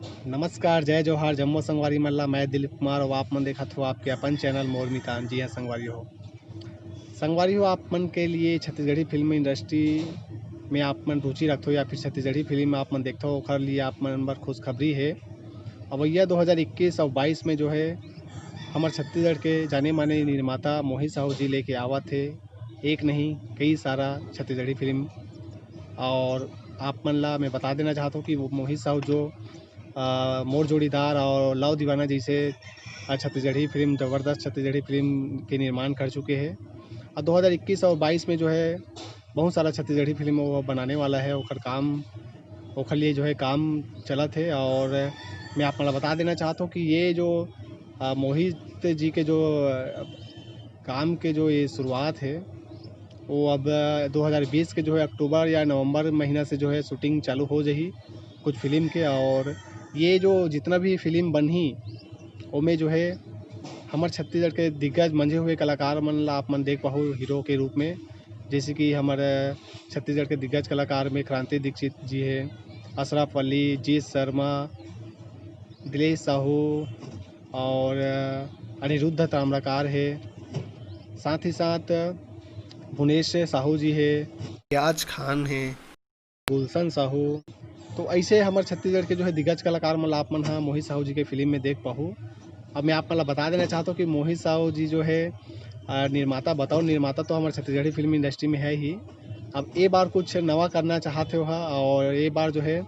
नमस्कार, जय जोहार, जम्मो संगवारी मल्ला। मैं दिलीप कुमार और आप मन देखत हो आपके अपन चैनल मोर मितान। जी हाँ संगवारी हो आप मन के लिए छत्तीसगढ़ी फिल्म इंडस्ट्री में आप मन रुचि रखते हो या फिर छत्तीसगढ़ी फिल्म आप मन देखते हो, ओखर लिए आप मन बर खुशखबरी है। अब भैया 2021 और 22 में जो है हमारे छत्तीसगढ़ के जाने माने निर्माता मोहित साहू जी लेके आवत थे। एक नहीं कई सारा छत्तीसगढ़ी फिल्म। और आप मन ला मैं बता देना चाहता हूँ कि वो मोहित साहू जो मोर जोड़ीदार और लव दीवाना जैसे छत्तीसगढ़ी फिल्म, ज़बरदस्त छत्तीसगढ़ी फिल्म के निर्माण कर चुके हैं। और 2021 और 22 में जो है बहुत सारा छत्तीसगढ़ी फिल्म वो बनाने वाला है। ओकर काम ओकर लिए जो है काम चलत है। और मैं आप मला बता देना चाहता हूँ कि ये जो मोहित जी के जो काम के जो ये शुरुआत है वो अब 2020 के जो है अक्टूबर या नवंबर महीना से जो है शूटिंग चालू हो जाही कुछ फिल्म के। और ये जो जितना भी फिल्म बनी उनमें जो है हमारे छत्तीसगढ़ के दिग्गज मंझे हुए कलाकार मन ला आप मन देख पाओ हीरो के रूप में। जैसे कि हमारे छत्तीसगढ़ के दिग्गज कलाकार में क्रांति दीक्षित जी है, अशरफ अली, जीत शर्मा, दिलेश साहू और अनिरुद्ध ताम्रकार है। साथ ही साथ भुवनेश साहू जी है, रियाज खान है, गुलशन साहू। तो ऐसे हमारे छत्तीसगढ़ के जो है दिग्गज कलाकार मन आप मन हाँ मोहित साहू जी के फिल्म में देख पाओ। अब मैं आप मन ला बता देना चाहता हूँ कि मोहित साहू जी जो है निर्माता बताओ निर्माता तो हमारे छत्तीसगढ़ी फिल्म इंडस्ट्री में है ही। अब ये बार कुछ नवा करना चाहते हो और ये बार जो है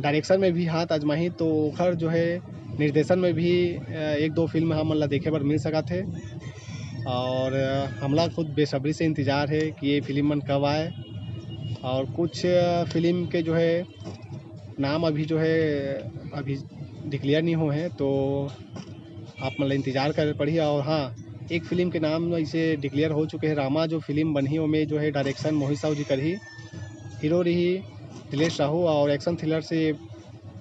डायरेक्शन में भी हाथ आजमाही तो ओखर जो है निर्देशन में भी एक दो फिल्म हमन ला देखे बर मिल सकत है। और हमला खुद बेसब्री से इंतज़ार है कि ये फिल्म मन कब आए। और कुछ फिल्म के जो है नाम अभी जो है अभी डिक्लेयर नहीं हुए हैं तो आप मतलब इंतज़ार कर पड़ी। और हाँ, एक फ़िल्म के नाम ऐसे डिक्लेयर हो चुके हैं, रामा जो फ़िल्म बनी उसमें जो है डायरेक्शन मोहित साहू जी करी, हीरो रही दिलेश साहू और एक्शन थ्रिलर से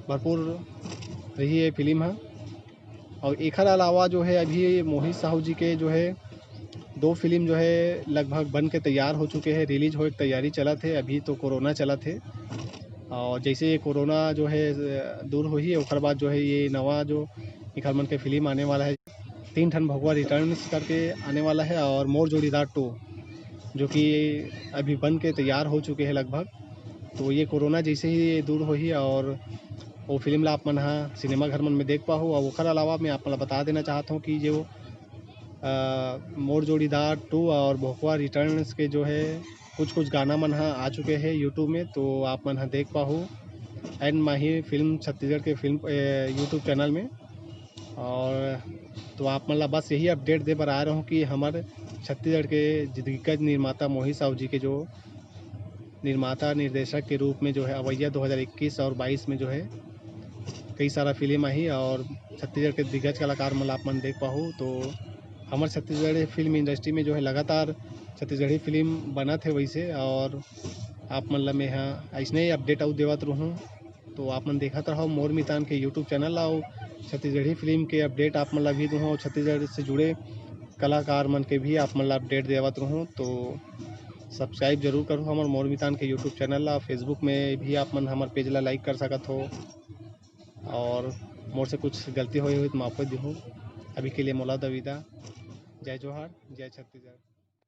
भरपूर रही ये फिल्म है। और एकर अलावा जो है अभी मोहित साहू जी के जो है दो फिल्म जो है लगभग बन के तैयार हो चुके हैं, रिलीज हो तैयारी चलत है। अभी तो कोरोना चलत है और जैसे ये कोरोना जो है दूर हो ही ओकर बाद जो है ये नवा जो एकर मन के फिल्म आने वाला है, तीन ठन भगवा रिटर्न्स करके आने वाला है और मोर जोड़ीदार 2 जो कि अभी बन के तैयार हो चुके हैं लगभग। तो ये कोरोना जैसे ही दूर हो ही और वो फिल्म ला आप मन हाँ सिनेमा घर मन में देख पाओ। और ओकर अलावा मैं आप मन बता देना चाहता हूँ कि जो मोर जोड़ीदार 2 और भोकवा रिटर्न्स के जो है कुछ गाना मन हाँ आ चुके हैं यूट्यूब में, तो आप मन हाँ देख पाओ एंड माही फिल्म छत्तीसगढ़ के फिल्म यूट्यूब चैनल में। और तो आप मतलब बस यही अपडेट दे बर आ रहा हूँ कि हमारे छत्तीसगढ़ के दिग्गज निर्माता मोहित साहू जी के जो निर्माता निर्देशक के रूप में जो है अवैया 2021 और 22 में जो है कई सारा फिल्म आई और छत्तीसगढ़ के दिग्गज कलाकार मतलब आप मन देख पाओ। तो हमारे छत्तीसगढ़ी फिल्म इंडस्ट्री में जो है लगातार छत्तीसगढ़ी फिल्म बना थे वैसे। और आप मतलब मैं हाँ ऐसे ही अपडेट आउ देवत रहूँ तो आप मन देखत रहो मोर मितान के यूट्यूब चैनल आओ छत्तीसगढ़ी फिल्म के अपडेट आप मतलब भी दूँ और छत्तीसगढ़ से जुड़े कलाकार मन के भी आप मतलब अपडेट देवत रहूँ। तो सब्सक्राइब जरूर करो हमारे मोर मितान के यूट्यूब चैनल ला। फेसबुक में भी आप मन हमारे पेज ला लाइक कर सकत हो और मोर से कुछ गलती हुई तो माफ़ी दूँ। अभी के लिए मोला दविदा। जय जोहार, जय छत्तीसगढ़।